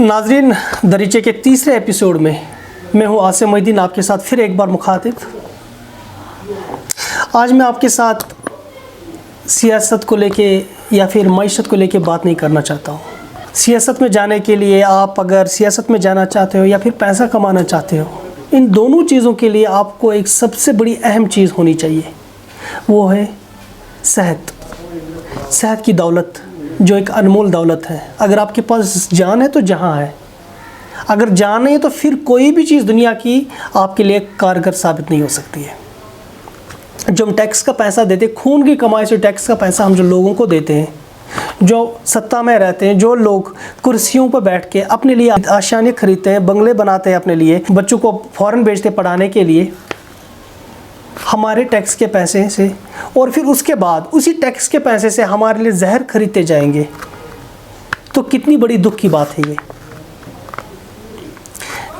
नाजरीन, दरीचे के तीसरे एपिसोड में मैं हूं आसिम मोहिद्दीन, आपके साथ फिर एक बार मुखातिब। आज मैं आपके साथ सियासत को लेके या फिर मईशत को लेके बात नहीं करना चाहता हूं। सियासत में जाने के लिए आप अगर सियासत में जाना चाहते हो या फिर पैसा कमाना चाहते हो, इन दोनों चीज़ों के लिए आपको एक सबसे बड़ी अहम चीज़ होनी चाहिए, वो है सेहत। सेहत की दौलत जो एक अनमोल दौलत है। अगर आपके पास जान है तो जहां है, अगर जान नहीं है तो फिर कोई भी चीज़ दुनिया की आपके लिए कारगर साबित नहीं हो सकती है। जो हम टैक्स का पैसा देते, खून की कमाई से टैक्स का पैसा हम जो लोगों को देते हैं, जो सत्ता में रहते हैं, जो लोग कुर्सियों पर बैठ के अपने लिए आशाएं खरीदते हैं, बंगले बनाते हैं अपने लिए, बच्चों को फ़ौरन भेजते पढ़ाने के लिए हमारे टैक्स के पैसे से, और फिर उसके बाद उसी टैक्स के पैसे से हमारे लिए जहर खरीदते जाएंगे, तो कितनी बड़ी दुख की बात है ये।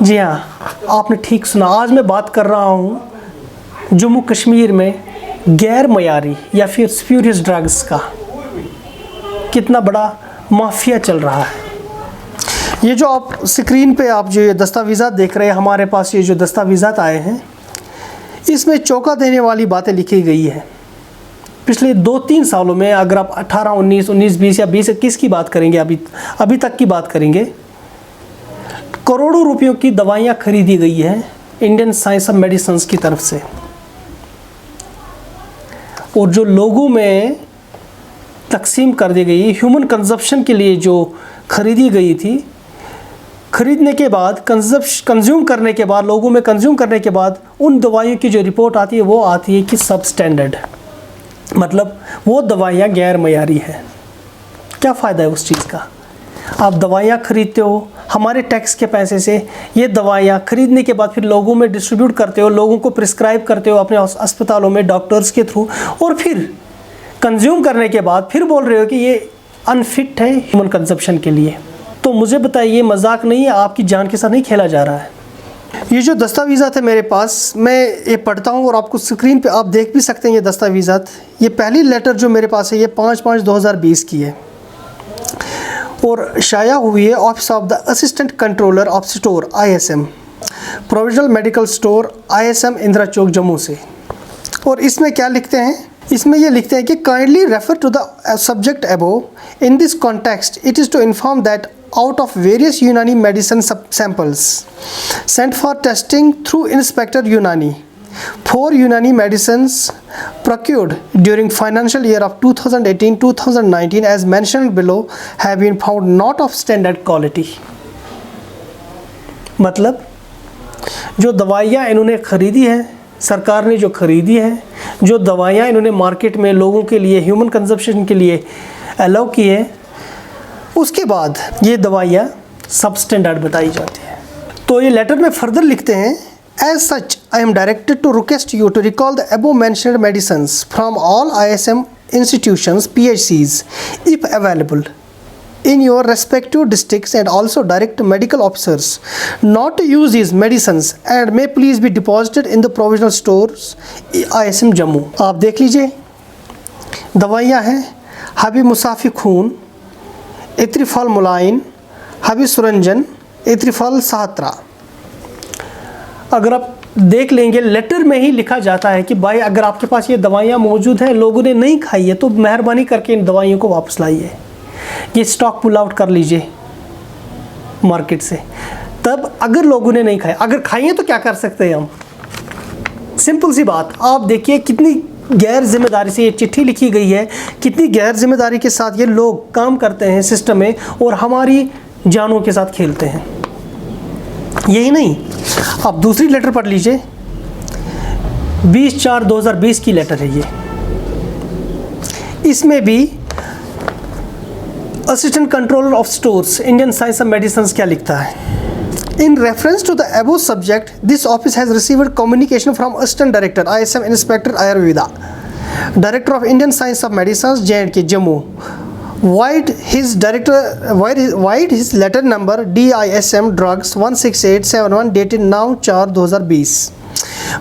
जी हाँ, आपने ठीक सुना। आज मैं बात कर रहा हूँ जम्मू कश्मीर में गैर मयारी या फिर स्प्यूरियस ड्रग्स का कितना बड़ा माफिया चल रहा है। ये जो आप स्क्रीन पे आप जो ये दस्तावेज़ात देख रहे हैं, हमारे पास ये जो दस्तावेज़ात आए हैं, इसमें चौंका देने वाली बातें लिखी गई है। पिछले 2-3 सालों में अगर आप 18, 19, 20 या 20-21 की बात करेंगे, अभी तक की बात करेंगे, करोड़ों रुपयों की दवाइयाँ खरीदी गई हैं इंडियन साइंस ऑफ मेडिसिन की तरफ से, और जो लोगों में तकसीम कर दी गई, ह्यूमन कंजप्शन के लिए जो खरीदी गई थी, खरीदने के बाद कंज्यूम करने के बाद, लोगों में कंज्यूम करने के बाद उन दवाइयों की जो रिपोर्ट आती है वो आती है कि सब स्टैंडर्ड, मतलब वो दवाइयाँ गैर मयारी है। क्या फ़ायदा है उस चीज़ का? आप दवाइयाँ खरीदते हो हमारे टैक्स के पैसे से, ये दवाइयाँ खरीदने के बाद फिर लोगों में डिस्ट्रीब्यूट करते हो, लोगों को प्रिस्क्राइब करते हो अपने अस्पतालों में डॉक्टर्स के थ्रू, और फिर कंज्यूम करने के बाद फिर बोल रहे हो कि ये अनफिट है ह्यूमन कंजप्शन के लिए। तो मुझे बताइए, ये मजाक नहीं है, आपकी जान के साथ नहीं खेला जा रहा है। ये जो दस्तावेज़ात है मेरे पास, मैं ये पढ़ता हूँ और आपको स्क्रीन पे आप देख भी सकते हैं ये दस्तावेज़ात। ये पहली लेटर जो मेरे पास है ये 5/5/2020 की है और शाया हुई है office of the assistant controller of store ISM, provisional medical store ISM Indira Chowk Jammu से। और इसमें क्या लिखते हैं? इसमें ये लिखते हैं कि kindly refer to the subject above. In this context it is to inform that out of various Unani medicine samples sent for testing through Inspector Unani, 4 Unani medicines procured during financial year of 2018-2019 as mentioned below have been found not of standard quality। मतलब जो दवाइयाँ इन्होंने ख़रीदी है, सरकार ने जो ख़रीदी है, जो दवाइयाँ इन्होंने मार्केट में लोगों के लिए ह्यूमन कंजप्शन के लिए अलाउ की है, उसके बाद ये दवाइयाँ सब स्टैंडर्ड बताई जाती है। तो ये लेटर में फर्दर लिखते हैं, as such I am directed to request you to recall the above mentioned medicines from all ISM institutions PHCs if available in your respective districts, and also direct medical officers not to use these medicines and may please be deposited in the provisional stores ISM Jammu. आप देख लीजिए, दवाइयाँ हैं हबी Musaffah खून, एत्रिफॉल मुलाइन, हबी सुरंजन, एत्रिफॉल सात्रा। अगर आप देख लेंगे, लेटर में ही लिखा जाता है कि भाई अगर आपके पास ये दवाइयाँ मौजूद हैं, लोगों ने नहीं खाई है, तो मेहरबानी करके इन दवाइयों को वापस लाइए, ये स्टॉक पुल आउट कर लीजिए मार्केट से। तब अगर लोगों ने नहीं खाया, अगर खाइए तो क्या कर सकते हैं हम? सिंपल सी बात। आप देखिए कितनी गैर जिम्मेदारी से ये चिट्ठी लिखी गई है, कितनी गैर जिम्मेदारी के साथ ये लोग काम करते हैं सिस्टम में और हमारी जानों के साथ खेलते हैं। यही नहीं, आप दूसरी लेटर पढ़ लीजिए, 20/4/2020 की लेटर है ये। इसमें भी assistant controller of stores Indian science of medicine क्या लिखता है? In reference to the above subject, this office has received communication from Assistant Director ISM Inspector Ayurveda, Director of Indian Science of Medicine J&K Jammu, wide his his letter number DISM drugs 16871 dated now 4/2020,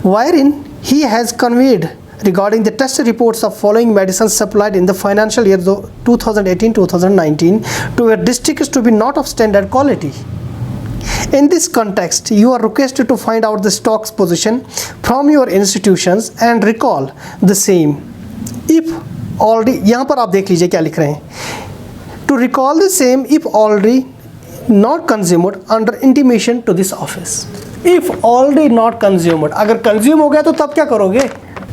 wherein he has conveyed regarding the test reports of following medicines supplied in the financial year 2018-2019 to your districts to be not of standard quality. In this context, you are requested to find out the stock's position from your institutions and recall the same. If already, यहाँ पर आप देख लीजिए क्या लिख रहे हैं. To recall the same if already not consumed under intimation to this office. If already not consumed, अगर कंज्यूम हो गया तो तब क्या करोगे?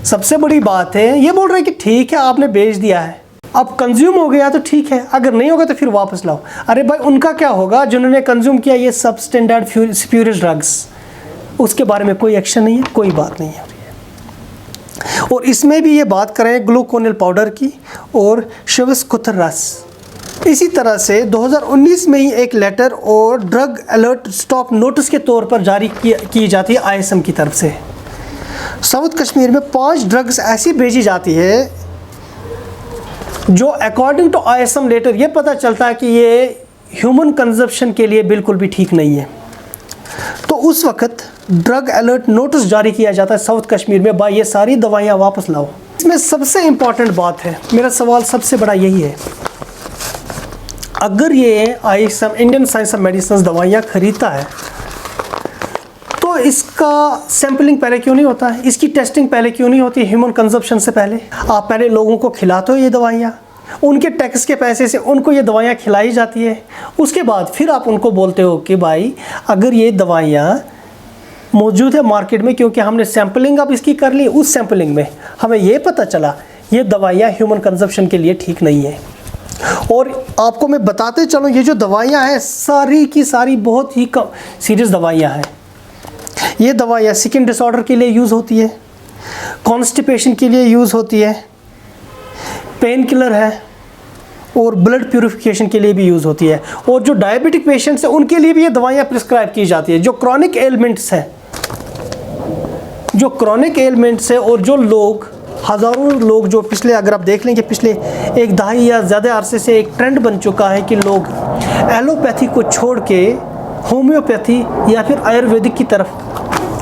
सबसे बड़ी बात है, ये बोल रहे हैं कि ठीक है आपने बेच दिया है, अब कंज्यूम हो गया तो ठीक है, अगर नहीं होगा तो फिर वापस लाओ. अरे भाई उनका क्या होगा जिन्होंने कंज्यूम किया ये सब स्टैंडर्ड स्प्यूरियस ड्रग्स, उसके बारे में कोई एक्शन नहीं है, कोई बात नहीं है. और इसमें भी ये बात करें ग्लूकोनिल पाउडर की और शिवस्कुथर रस. इसी तरह से 2019 में ही एक लेटर और ड्रग अलर्ट स्टॉप नोटिस के तौर पर जारी की जाती है ISM की तरफ से. साउथ कश्मीर में 5 ड्रग्स ऐसी भेजी जाती है जो अकॉर्डिंग टू ISM लेटर ये पता चलता है कि ये ह्यूमन कंजप्शन के लिए बिल्कुल भी ठीक नहीं है. तो उस वक्त ड्रग अलर्ट नोटिस जारी किया जाता है साउथ कश्मीर में, भाई ये सारी दवाइयाँ वापस लाओ. इसमें सबसे इम्पॉर्टेंट बात है, मेरा सवाल सबसे बड़ा यही है, अगर ये ISM Indian science of medicine दवाइयाँ खरीदता है तो इसका सैम्पलिंग पहले क्यों नहीं होता है, इसकी टेस्टिंग पहले क्यों नहीं होती ह्यूमन कंजप्शन से पहले? आप पहले लोगों को खिलाते हो ये दवाइयाँ, उनके टैक्स के पैसे से उनको ये दवाइयाँ खिलाई जाती है, उसके बाद फिर आप उनको बोलते हो कि भाई अगर ये दवाइयाँ मौजूद है मार्केट में, क्योंकि हमने सैम्पलिंग अब इसकी कर ली, उस सैम्पलिंग में हमें ये पता चला ये दवाइयाँ ह्यूमन कंजप्शन के लिए ठीक नहीं है. और आपको मैं बताते चलूँ ये जो दवाइयाँ हैं सारी की सारी बहुत ही सीरियस दवाइयाँ हैं. ये दवाइयाँ स्किन डिसऑर्डर के लिए यूज़ होती है, कॉन्स्टिपेशन के लिए यूज़ होती है, पेन किलर है और ब्लड प्यूरिफिकेशन के लिए भी यूज़ होती है. और जो डायबिटिक पेशेंट्स हैं उनके लिए भी ये दवाइयाँ प्रिस्क्राइब की जाती है. जो क्रॉनिक एलिमेंट्स हैं, जो क्रॉनिक एलिमेंट्स है और जो लोग हज़ारों लोग जो पिछले, अगर आप देख लेंगे पिछले एक दहाई या ज़्यादा अरसे से एक ट्रेंड बन चुका है कि लोग एलोपैथी को छोड़ के होम्योपैथी या फिर आयुर्वेदिक की तरफ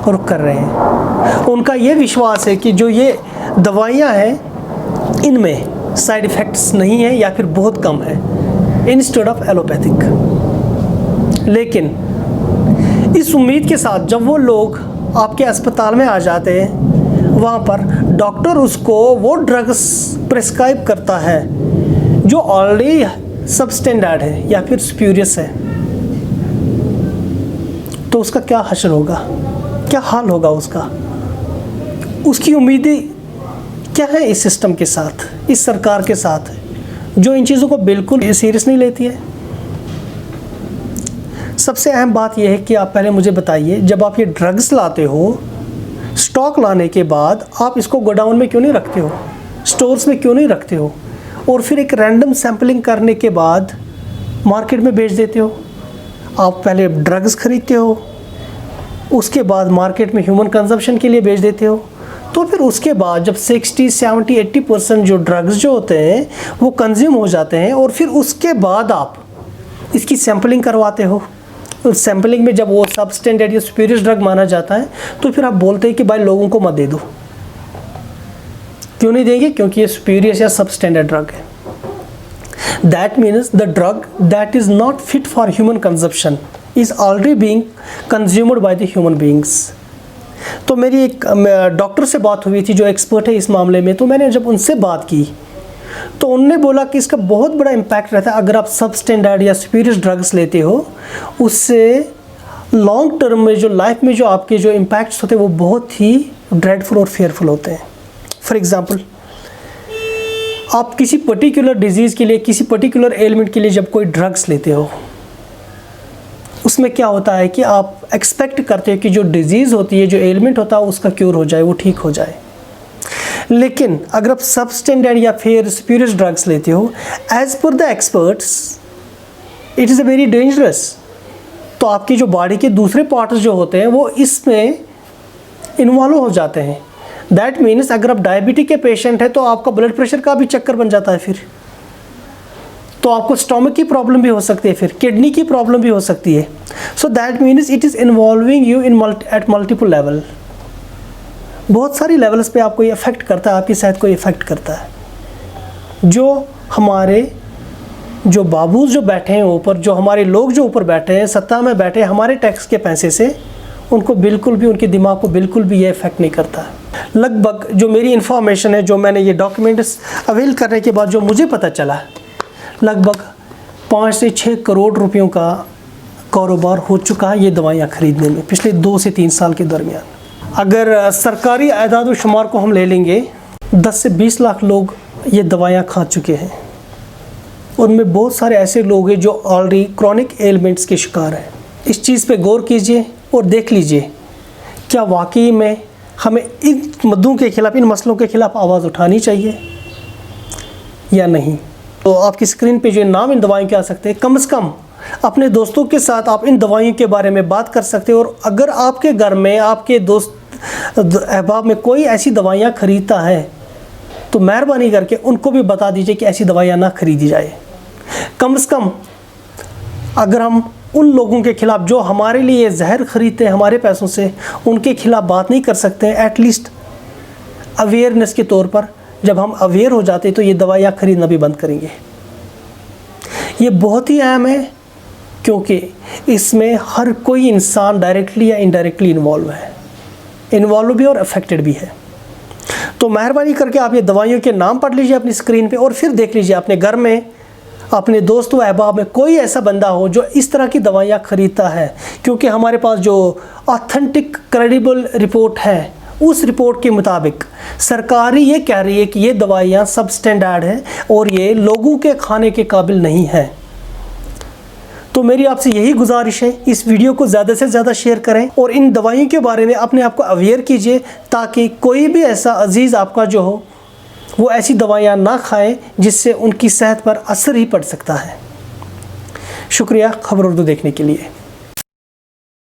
रुख कर रहे हैं. उनका ये विश्वास है कि जो ये दवाइयाँ हैं इनमें साइड इफ़ेक्ट्स नहीं है या फिर बहुत कम है इंस्टेड ऑफ एलोपैथिक. लेकिन इस उम्मीद के साथ जब वो लोग आपके अस्पताल में आ जाते हैं, वहाँ पर डॉक्टर उसको वो ड्रग्स प्रिस्क्राइब करता है जो ऑलरेडी सब स्टैंडर्ड है या फिर स्प्यूरियस है, तो उसका क्या हश्र होगा, क्या हाल होगा उसका? उसकी उम्मीदें क्या है इस सिस्टम के साथ, इस सरकार के साथ, जो इन चीज़ों को बिल्कुल सीरियस नहीं लेती है? सबसे अहम बात यह है कि आप पहले मुझे बताइए, जब आप ये ड्रग्स लाते हो, स्टॉक लाने के बाद आप इसको गोडाउन में क्यों नहीं रखते हो, स्टोर्स में क्यों नहीं रखते हो, और फिर एक रैंडम सैम्पलिंग करने के बाद मार्केट में बेच देते हो? आप पहले ड्रग्स खरीदते हो, उसके बाद मार्केट में ह्यूमन कंजप्शन के लिए बेच देते हो, तो फिर उसके बाद जब 60, 70, 80% जो ड्रग्स जो होते हैं वो कंज्यूम हो जाते हैं, और फिर उसके बाद आप इसकी सैम्पलिंग करवाते हो. उस सैम्पलिंग में जब वो सब स्टैंडर्ड या सुपीरियर ड्रग माना जाता है तो फिर आप बोलते हैं कि भाई लोगों को मत दे दो. क्यों नहीं देंगे? क्योंकि ये सुपीरियर या सब स्टैंडर्ड ड्रग है. That means the drug that is not fit for human consumption is already being consumed by the human beings. तो मेरी एक डॉक्टर से बात हुई थी जो एक्सपर्ट है इस मामले में, तो मैंने जब उनसे बात की तो उन्होंने बोला कि इसका बहुत बड़ा इम्पैक्ट रहता है अगर आप सब स्टैंडर्ड या सुपीरियर ड्रग्स लेते हो. उससे लॉन्ग टर्म में जो लाइफ में जो आपके जो इम्पैक्ट्स होते हैं वो बहुत ही ड्रेडफुल और फेयरफुल होते हैं. फॉर एग्ज़ाम्पल, आप किसी पर्टिकुलर डिजीज़ के लिए, किसी पर्टिकुलर एलिमेंट के लिए जब कोई ड्रग्स लेते हो, उसमें क्या होता है कि आप एक्सपेक्ट करते हो कि जो डिजीज़ होती है, जो एलिमेंट होता है उसका क्योर हो जाए, वो ठीक हो जाए. लेकिन अगर आप सब स्टैंडर्ड या फिर सुपीरियर ड्रग्स लेते हो, as per the experts it is a very dangerous. तो आपकी जो बॉडी के दूसरे पार्ट्स जो होते हैं वो इसमें इन्वॉल्व हो जाते हैं. दैट मीन्स अगर आप डायबिटिक के पेशेंट हैं तो आपका ब्लड प्रेशर का भी चक्कर बन जाता है, फिर तो आपको स्टोमक की प्रॉब्लम भी हो सकती है, फिर किडनी की प्रॉब्लम भी हो सकती है. So that means it is involving you in at multiple level. बहुत सारी लेवल्स पे आपको ये इफ़ेक्ट करता है, आपकी सेहत को इफ़ेक्ट करता है। जो हमारे जो बाबूज जो बैठे हैं ऊपर, जो हमारे लोग जो ऊपर बैठे हैं, सत्ता में बैठे हैं, हमारे टैक्स के पैसे से, उनको बिल्कुल भी, उनके दिमाग को बिल्कुल भी ये इफ़ेक्ट नहीं करता है। लगभग जो मेरी इन्फॉर्मेशन है, जो मैंने ये डॉक्यूमेंट्स अवेल करने के बाद जो मुझे पता चला, लगभग 5 से 6 करोड़ रुपयों का कारोबार हो चुका है ये दवाइयाँ ख़रीदने में पिछले 2 से 3 साल के दरमियान। अगर सरकारी आदाद व शुमार को हम ले लेंगे, 10 से 20 लाख लोग ये दवाइयाँ खा चुके हैं। उनमें बहुत सारे ऐसे लोग हैं जो ऑलरेडी क्रॉनिक एलिमेंट्स के शिकार हैं। इस चीज़ पे गौर कीजिए और देख लीजिए क्या वाकई में हमें इन मुद्दों के खिलाफ, इन मसलों के खिलाफ आवाज़ उठानी चाहिए या नहीं। तो आपकी स्क्रीन पे जो नाम इन दवाइयों के आ सकते हैं, कम से कम अपने दोस्तों के साथ आप इन दवाइयों के बारे में बात कर सकते हो। और अगर आपके घर में, आपके दोस्त अहबाब में कोई ऐसी दवाइयाँ ख़रीदता है तो मेहरबानी करके उनको भी बता दीजिए कि ऐसी दवाइयाँ ना ख़रीदी जाए। कम से कम अगर हम उन लोगों के ख़िलाफ़ जो हमारे लिए जहर ख़रीदते हैं हमारे पैसों से, उनके ख़िलाफ़ बात नहीं कर सकते हैं, एटलीस्ट अवेयरनेस के तौर पर जब हम अवेयर हो जाते हैं तो ये दवाइयाँ ख़रीदना भी बंद करेंगे। ये बहुत ही अहम है क्योंकि इसमें हर कोई इंसान डायरेक्टली या इनडायरेक्टली इन्वॉल्व है, इन्वॉल्व भी और अफेक्टेड भी है। तो मेहरबानी करके आप ये दवाइयों के नाम पढ़ लीजिए अपनी स्क्रीन पे और फिर देख लीजिए अपने घर में, अपने दोस्तों अहबाब में कोई ऐसा बंदा हो जो इस तरह की दवाइयाँ ख़रीदता है। क्योंकि हमारे पास जो ऑथेंटिक क्रेडिबल रिपोर्ट है, उस रिपोर्ट के मुताबिक सरकार ये कह रही है कि ये दवाइयाँ सब स्टैंडर्ड हैं और ये लोगों के खाने के काबिल नहीं है। तो मेरी आपसे यही गुजारिश है, इस वीडियो को ज़्यादा से ज़्यादा शेयर करें और इन दवाइयों के बारे में अपने आप को अवेयर कीजिए ताकि कोई भी ऐसा अजीज़ आपका जो हो वो ऐसी दवाइयाँ ना खाएं जिससे उनकी सेहत पर असर ही पड़ सकता है। शुक्रिया खबर उर्दू देखने के लिए।